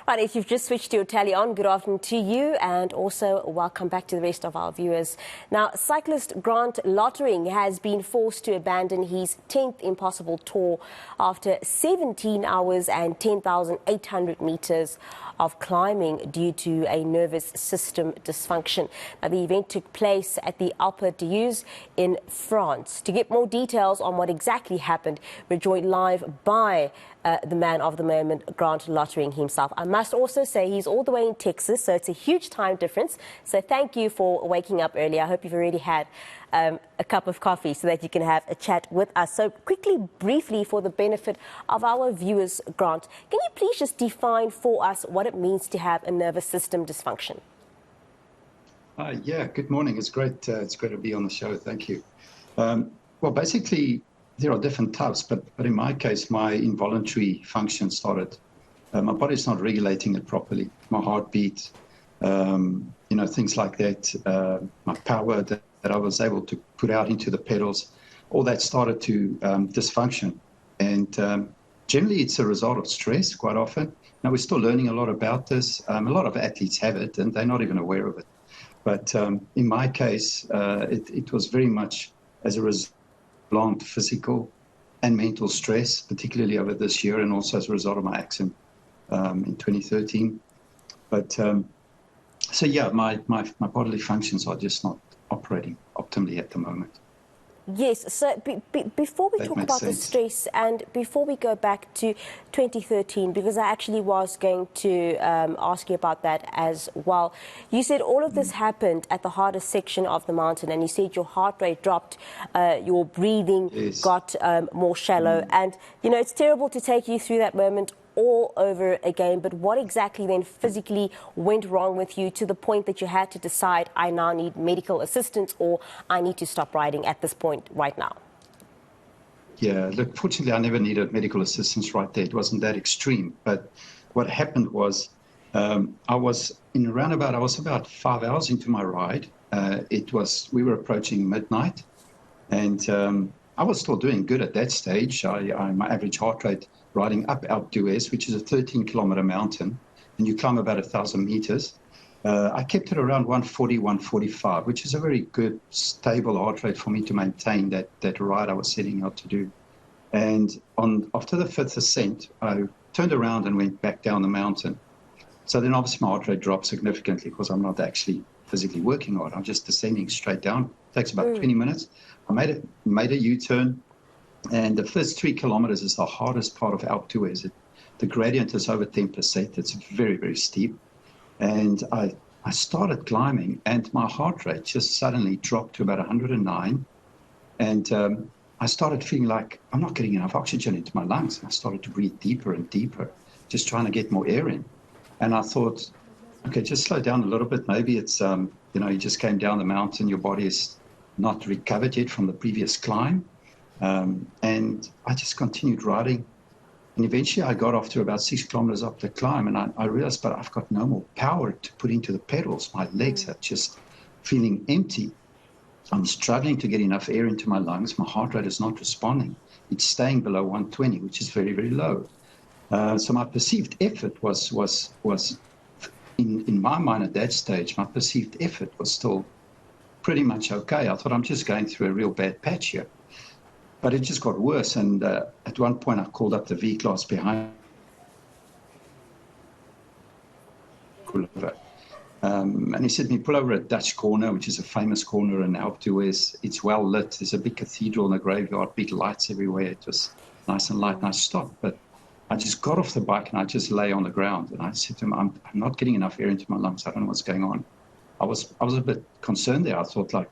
Right, if you've just switched your tally on, good afternoon to you, and also welcome back to the rest of our viewers. Now, Cyclist Grant Lottering has been forced to abandon his 10th impossible tour after 17 hours and 10,800 meters of climbing due to a nervous system dysfunction. Now, the event took place at the Alpe d'Huez in France. To get more details on what exactly happened, we're joined live by the man of the moment, Grant Lottering himself. I must also say he's all the way in Texas, so it's a huge time difference. So thank you for waking up early. I hope you've already had a cup of coffee so that you can have a chat with us. So quickly, briefly, for the benefit of our viewers, Grant, can you please just define for us what it means to have a nervous system dysfunction? Yeah, good morning. It's great to be on the show. Thank you. Well, basically, there are different types, but in my case, my involuntary function started. My body's not regulating it properly. My heartbeat, things like that. My power that I was able to put out into the pedals, all that started to dysfunction. And generally, it's a result of stress quite often. Now, we're still learning a lot about this. A lot of athletes have it, and they're not even aware of it. But in my case, it was very much as a result of physical and mental stress, particularly over this year, and also as a result of my accident in 2013. But so yeah, my bodily functions are just not operating optimally at the moment. Yes, so before we talk about the stress and before we go back to 2013, because I actually was going to ask you about that as well. You said all of this happened at the hardest section of the mountain, and you said your heart rate dropped, your breathing got more shallow. And, you know, it's terrible to take you through that moment all over again, but what exactly then physically went wrong with you to the point that you had to decide, I now need medical assistance, or I need to stop riding at this point right now? Yeah, look, fortunately, I never needed medical assistance right there. It wasn't that extreme. But what happened was I was about 5 hours into my ride. We were approaching midnight, and I was still doing good at that stage. My average heart rate riding up Alpe d'Huez, which is a 13-kilometer mountain, and you climb about 1,000 meters. I kept it around 140, 145, which is a very good, stable heart rate for me to maintain that ride I was setting out to do. And after the fifth ascent, I turned around and went back down the mountain. So then obviously my heart rate dropped significantly because I'm not actually physically working hard. I'm just descending straight down. It takes about 20 minutes. I made a U-turn. And the first 3 kilometers is the hardest part of Alpe d'Huez. The gradient is over 10%. It's very, very steep. And I started climbing, and my heart rate just suddenly dropped to about 109. And I started feeling like I'm not getting enough oxygen into my lungs. And I started to breathe deeper and deeper, just trying to get more air in. And I thought, okay, just slow down a little bit. Maybe it's, you just came down the mountain. Your body is not recovered yet from the previous climb. And I just continued riding. And eventually I got off to about 6 kilometers up the climb, and I realized, but I've got no more power to put into the pedals. My legs are just feeling empty. I'm struggling to get enough air into my lungs. My heart rate is not responding. It's staying below 120, which is very, very low. So my perceived effort was in my mind at that stage, my perceived effort was still pretty much okay. I thought I'm just going through a real bad patch here. But it just got worse, and at one point I called up the V-class behind. And he said to me, pull over at Dutch Corner, which is a famous corner in Alpe d'Huez. It's well lit. There's a big cathedral in the graveyard, big lights everywhere. It was nice and light, and I stopped. But I just got off the bike, and I just lay on the ground. And I said to him, I'm not getting enough air into my lungs. I don't know what's going on. I was a bit concerned there. I thought, like,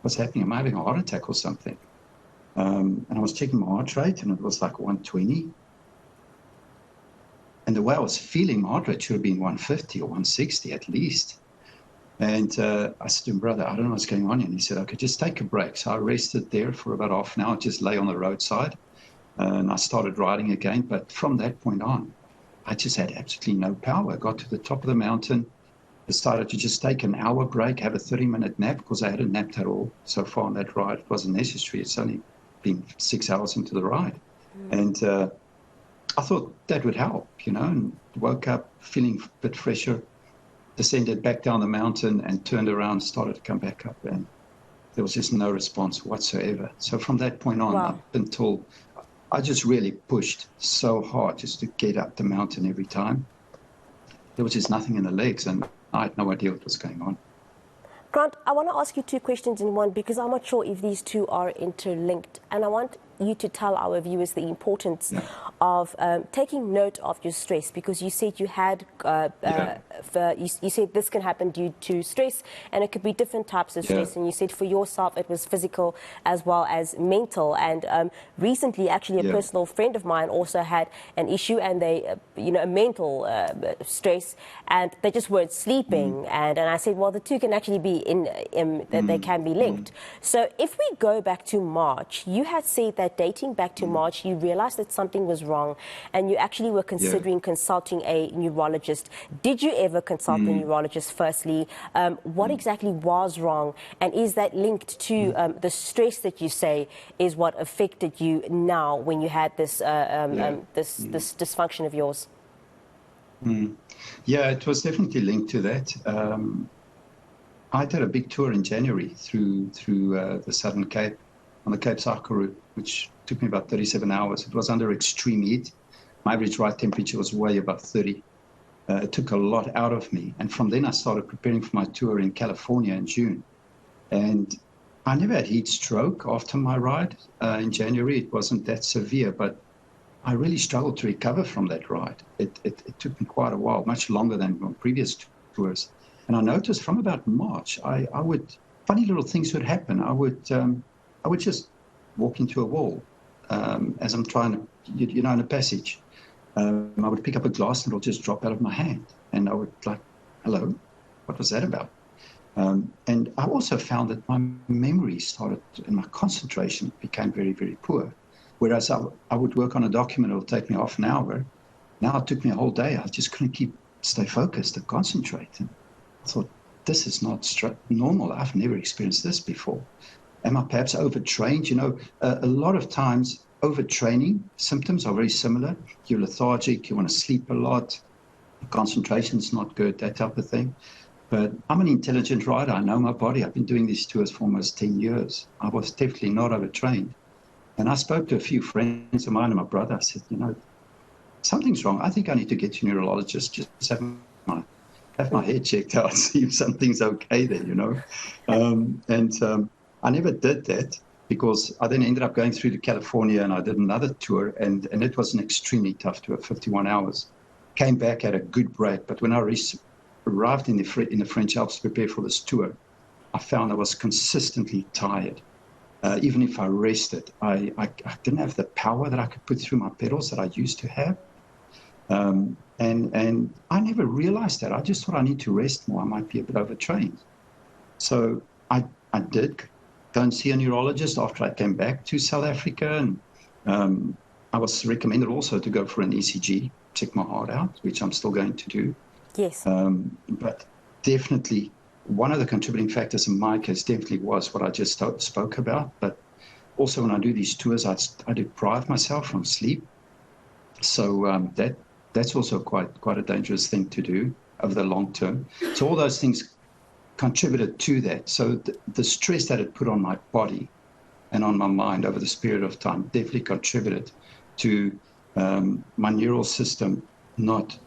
what's happening? Am I having a heart attack or something? And I was checking my heart rate, and it was like 120. And the way I was feeling, my heart rate should have been 150 or 160 at least. And I said to him, brother, I don't know what's going on. And he said, okay, just take a break. So I rested there for about half an hour, just lay on the roadside. And I started riding again. But from that point on, I just had absolutely no power. I got to the top of the mountain, decided to just take an hour break, have a 30-minute nap, because I hadn't napped at all so far on that ride. It wasn't necessary. It's only been 6 hours into the ride. And I thought that would help, and woke up feeling a bit fresher, descended back down the mountain and turned around, started to come back up, and there was just no response whatsoever. So from that point on, Wow. up until I just really pushed so hard just to get up the mountain every time. There was just nothing in the legs, and I had no idea what was going on. Grant, I want to ask you two questions in one because I'm not sure if these two are interlinked. And I want you to tell our viewers the importance of taking note of your stress, because you said you had, you said this can happen due to stress, and it could be different types of stress. And you said for yourself it was physical as well as mental. And recently, actually, a personal friend of mine also had an issue, and they, a mental stress, and they just weren't sleeping. And I said, well, the two can actually be that they can be linked. So if we go back to March, you had said that dating back to March, you realized that something was wrong, and you actually were considering consulting a neurologist. Did you ever consult the neurologist firstly? What exactly was wrong, and is that linked to the stress that you say is what affected you now when you had this this dysfunction of yours? Yeah, it was definitely linked to that. I did a big tour in January through the Southern Cape on the Cape Cycle route, which took me about 37 hours. It was under extreme heat. My average ride temperature was way above 30. It took a lot out of me. And from then I started preparing for my tour in California in June. And I never had heat stroke after my ride in January. It wasn't that severe, but I really struggled to recover from that ride. It took me quite a while, much longer than on previous tours. And I noticed from about March, I would, funny little things would happen. I would just walk into a wall as I'm trying to, in a passage. I would pick up a glass and it'll just drop out of my hand. And I would like, hello, what was that about? And I also found that my memory started, and my concentration became very, very poor. Whereas I would work on a document, it'll take me half an hour. Now it took me a whole day. I just couldn't stay focused and concentrate. And I thought, this is not normal. I've never experienced this before. Am I perhaps overtrained? A lot of times overtraining symptoms are very similar. You're lethargic, you want to sleep a lot, concentration's not good, that type of thing. But I'm an intelligent rider. I know my body. I've been doing these tours for almost 10 years. I was definitely not overtrained. And I spoke to a few friends of mine and my brother. I said, something's wrong. I think I need to get to a neurologist, just have my head checked out, see if something's okay there, I never did that because I then ended up going through to California and I did another tour, and it was an extremely tough tour, 51 hours. Came back, had a good break, but when I arrived in the French Alps to prepare for this tour, I found I was consistently tired. Even if I rested, I didn't have the power that I could put through my pedals that I used to have. And I never realized that. I just thought I need to rest more. I might be a bit overtrained. So I did go and see a neurologist after I came back to South Africa. And I was recommended also to go for an ECG, check my heart out, which I'm still going to do. Yes. But definitely, one of the contributing factors in my case definitely was what I just spoke about. But also when I do these tours, I deprive myself from sleep. So that's also quite a dangerous thing to do over the long term. So all those things contributed to that. So the stress that it put on my body and on my mind over this period of time definitely contributed to my neural system not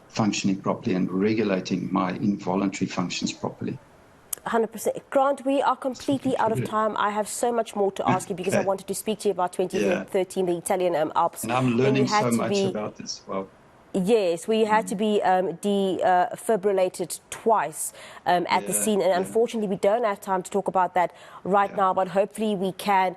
functioning properly and regulating my involuntary functions properly. 100%. Grant, we are completely out of time. I have so much more to ask you because I wanted to speak to you about 2013, the Italian Alps. And I'm learning so much about this. Well, yes, we had to be defibrillated twice at the scene, and unfortunately we don't have time to talk about that right now, but hopefully we can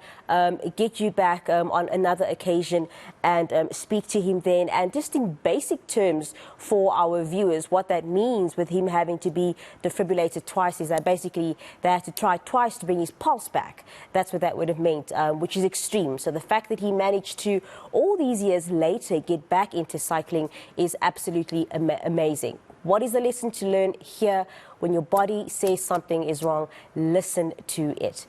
get you back on another occasion and speak to him then. And just in basic terms for our viewers, what that means with him having to be defibrillated twice is that basically they had to try twice to bring his pulse back. That's what that would have meant, which is extreme. So the fact that he managed to, all these years later, get back into cycling is absolutely amazing. What is the lesson to learn here? When your body says something is wrong, listen to it.